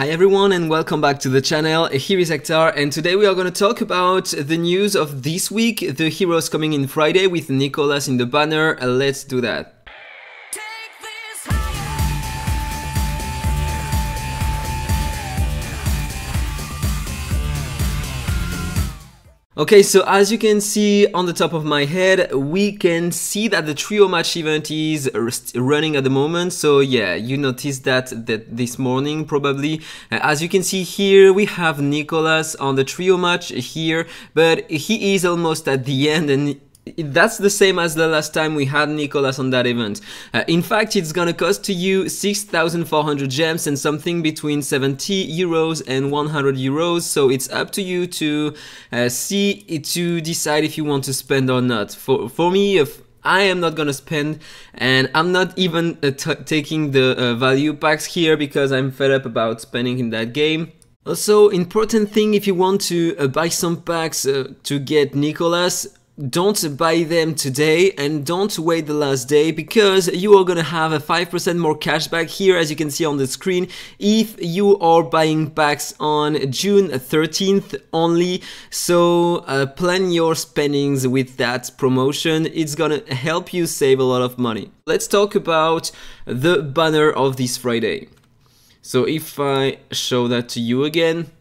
Hi everyone and welcome back to the channel. Here is AhkTaar and today we are going to talk about the news of this week, the heroes coming in Friday with Nicholas in the banner. Let's do that. Okay, so as you can see on the top of my head, we can see that the Triomach event is running at the moment. So yeah, you noticed that this morning probably. As you can see here, we have Nicholas on the Triomach here, but he is almost at the end and that's the same as the last time we had Nicholas on that event. In fact, it's gonna cost to you 6,400 gems and something between 70 euros and 100 euros. So it's up to you to decide if you want to spend or not. For me, if I am not gonna spend, and I'm not even taking the value packs here because I'm fed up about spending in that game. Also, important thing, if you want to buy some packs to get Nicholas, don't buy them today and don't wait the last day, because you are gonna have a 5% more cashback here, as you can see on the screen, if you are buying packs on June 13th only. So plan your spendings with that promotion. It's gonna help you save a lot of money. Let's talk about the banner of this Friday. So if I show that to you again,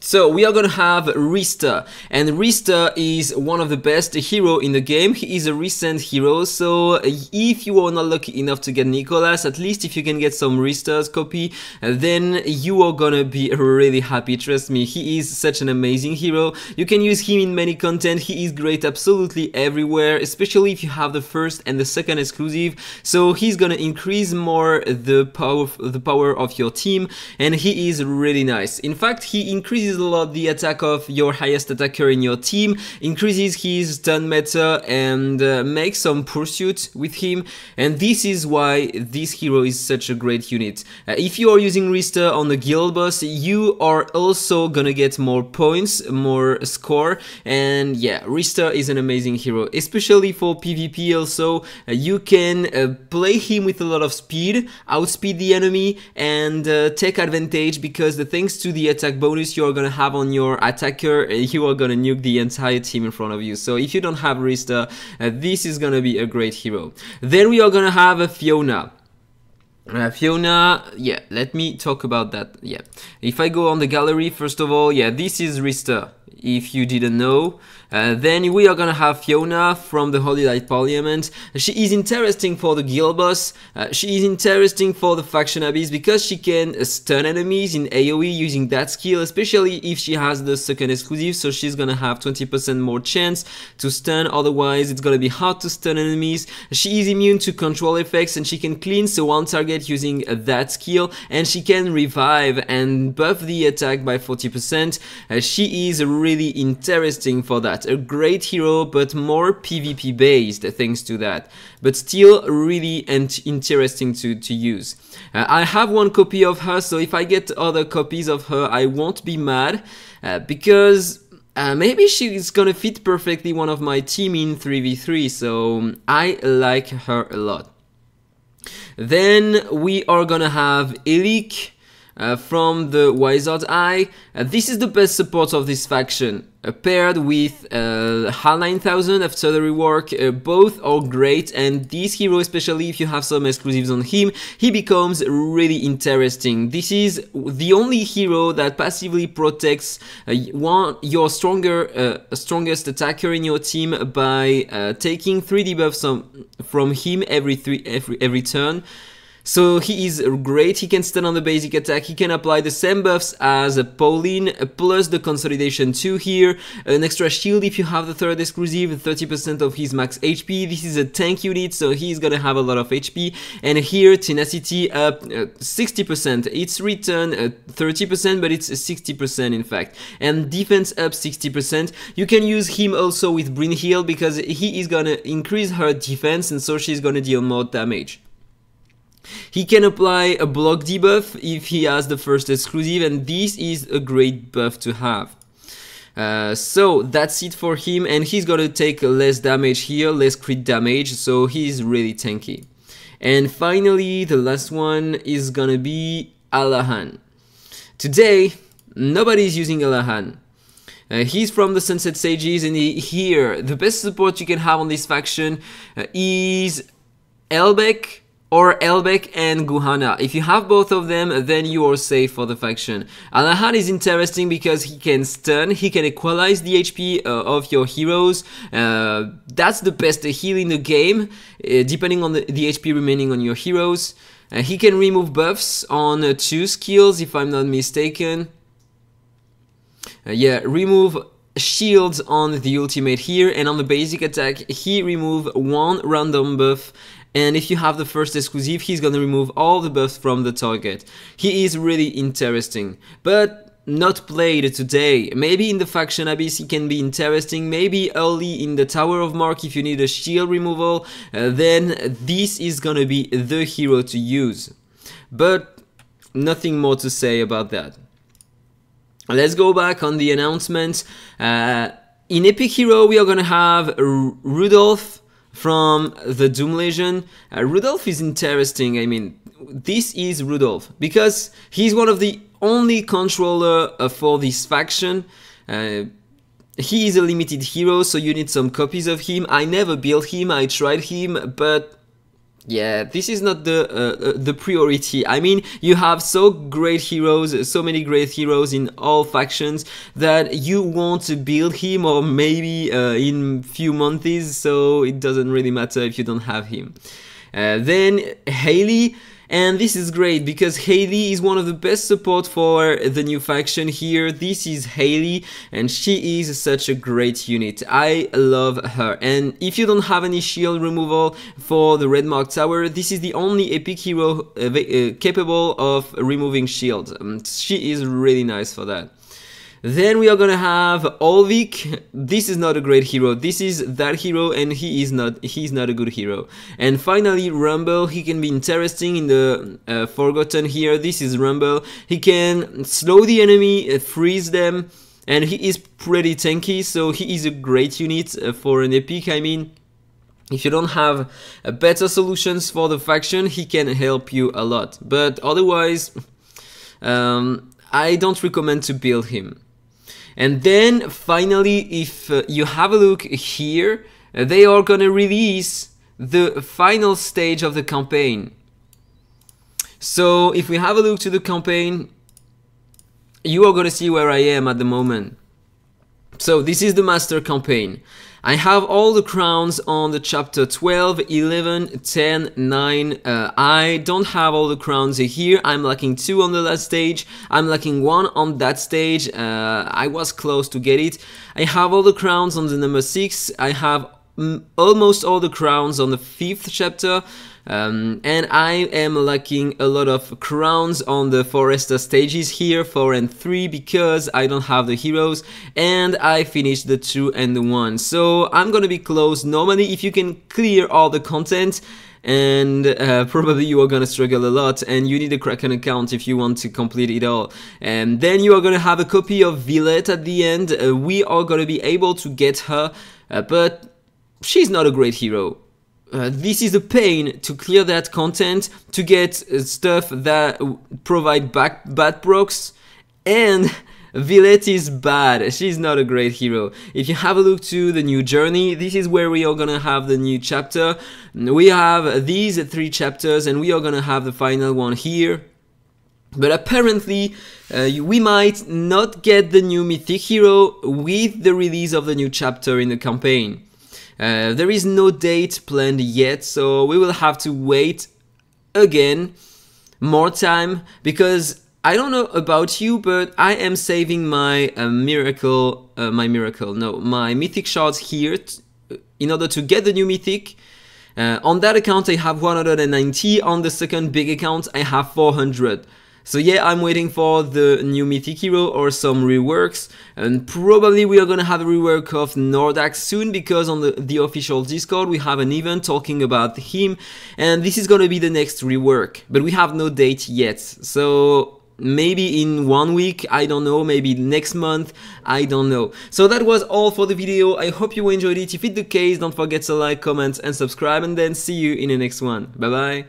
so we are gonna have Rista, and Rista is one of the best hero in the game. He is a recent hero, so if you are not lucky enough to get Nicholas, at least if you can get some Rista's copy, then you are gonna be really happy. Trust me, he is such an amazing hero. You can use him in many content. He is great absolutely everywhere, especially if you have the first and the second exclusive. So he's gonna increase more the power of your team, and he is really nice. In fact, he increases a lot the attack of your highest attacker in your team, increases his stun meta, and makes some pursuit with him. And this is why this hero is such a great unit. If you are using Rista on the guild boss, you are also gonna get more points, more score, and yeah, Rista is an amazing hero, especially for PvP. Also, you can play him with a lot of speed, outspeed the enemy, and take advantage, because thanks to the attack bonus you are gonna have on your attacker, you are gonna nuke the entire team in front of you. So if you don't have Rista, this is gonna be a great hero. Then we are gonna have a Fiona. Fiona, yeah, let me talk about that. Yeah, if I go on the gallery, first of all, yeah, this is Rista, if you didn't know. Then we are gonna have Fiona from the Holy Light Parliament. She is interesting for the guild boss. She is interesting for the faction abyss because she can stun enemies in AoE using that skill, especially if she has the second exclusive. So she's gonna have 20% more chance to stun, otherwise it's gonna be hard to stun enemies. She is immune to control effects and she can cleanse one target using that skill, and she can revive and buff the attack by 40%. She is really interesting for that. A great hero, but more PvP based thanks to that, but still really interesting to use. I have one copy of her, so if I get other copies of her I won't be mad, because maybe she's gonna fit perfectly one of my team in 3v3, so I like her a lot. Then we are gonna have Elik from the Wizard's Eye. This is the best support of this faction, paired with HAL 9000 after the rework. Both are great, and this hero, especially if you have some exclusives on him, he becomes really interesting. This is the only hero that passively protects your strongest attacker in your team by taking 3 debuffs from him every turn. So he is great. He can stun on the basic attack, he can apply the same buffs as Pauline, plus the consolidation 2 here, an extra shield if you have the third exclusive, 30% of his max HP. This is a tank unit, so he's gonna have a lot of HP. And here tenacity up 60%, it's return 30%, but it's 60% in fact, and defense up 60%. You can use him also with Brynhild because he is gonna increase her defense, and so she's gonna deal more damage. He can apply a block debuff if he has the first exclusive, and this is a great buff to have. So that's it for him, and he's gonna take less damage here, less crit damage, so he's really tanky. And finally, the last one is gonna be Alahan. Today, nobody is using Alahan. He's from the Sunset Sages, and here, the best support you can have on this faction is Elbec or Elbec and Guhana. If you have both of them, then you are safe for the faction. Alahan is interesting because he can stun, he can equalize the HP of your heroes. That's the best heal in the game, depending on the HP remaining on your heroes. He can remove buffs on 2 skills, if I'm not mistaken. Yeah, remove shields on the ultimate here, and on the basic attack he remove 1 random buff, and if you have the first exclusive he's gonna remove all the buffs from the target. He is really interesting, but not played today. Maybe in the faction Abyss he can be interesting, maybe early in the Tower of Mark if you need a shield removal, then this is gonna be the hero to use. But nothing more to say about that. Let's go back on the announcement. In Epic Hero we are gonna have Rudolph from the Doom Legion. Rudolph is interesting. I mean, this is Rudolph because he's one of the only controller for this faction. He is a limited hero, so you need some copies of him. I never built him, I tried him, but yeah, this is not the priority. I mean, you have so many great heroes in all factions that you want to build him, or maybe in few months, so it doesn't really matter if you don't have him. Then Hayley. And this is great because Hayley is one of the best support for the new faction here. This is Hayley and she is such a great unit. I love her. And if you don't have any shield removal for the Red Mark Tower, this is the only epic hero capable of removing shields. She is really nice for that. Then we are gonna have Olvik. This is not a great hero. This is that hero, and he's not a good hero. And finally, Rumble. He can be interesting in the Forgotten here. This is Rumble. He can slow the enemy, freeze them, and he is pretty tanky. So he is a great unit for an epic. I mean, if you don't have better solutions for the faction, he can help you a lot. But otherwise, I don't recommend to build him. And then finally, if you have a look here, they are gonna release the final stage of the campaign. So if we have a look to the campaign, you are gonna see where I am at the moment. So this is the master campaign. I have all the crowns on the chapter 12, 11, 10, 9. I don't have all the crowns here. I'm lacking 2 on the last stage. I'm lacking 1 on that stage. I was close to get it. I have all the crowns on the number 6. I have almost all the crowns on the 5th chapter. And I am lacking a lot of crowns on the Forester stages here, 4 and 3, because I don't have the heroes, and I finished the 2 and the 1. So I'm gonna be close. Normally, if you can clear all the content, and probably you are gonna struggle a lot, and you need a Kraken account if you want to complete it all. And then you are gonna have a copy of Villette at the end. We are gonna be able to get her, but she's not a great hero. This is a pain to clear that content, to get stuff that provide bad procs, and Villette is bad. She's not a great hero. If you have a look to the new journey, this is where we are gonna have the new chapter. We have these 3 chapters and we are gonna have the final one here. But apparently, we might not get the new mythic hero with the release of the new chapter in the campaign. There is no date planned yet, so we will have to wait again more time, because I don't know about you, but I am saving my my mythic shards here in order to get the new mythic. On that account I have 190, on the second big account I have 400. So yeah, I'm waiting for the new mythic hero or some reworks, and probably we are gonna have a rework of Nordax soon, because on the official Discord we have an event talking about him, and this is gonna be the next rework, but we have no date yet. So maybe in 1 week, I don't know, maybe next month, I don't know. So that was all for the video. I hope you enjoyed it. If it's the case, don't forget to like, comment and subscribe, and then see you in the next one. Bye bye.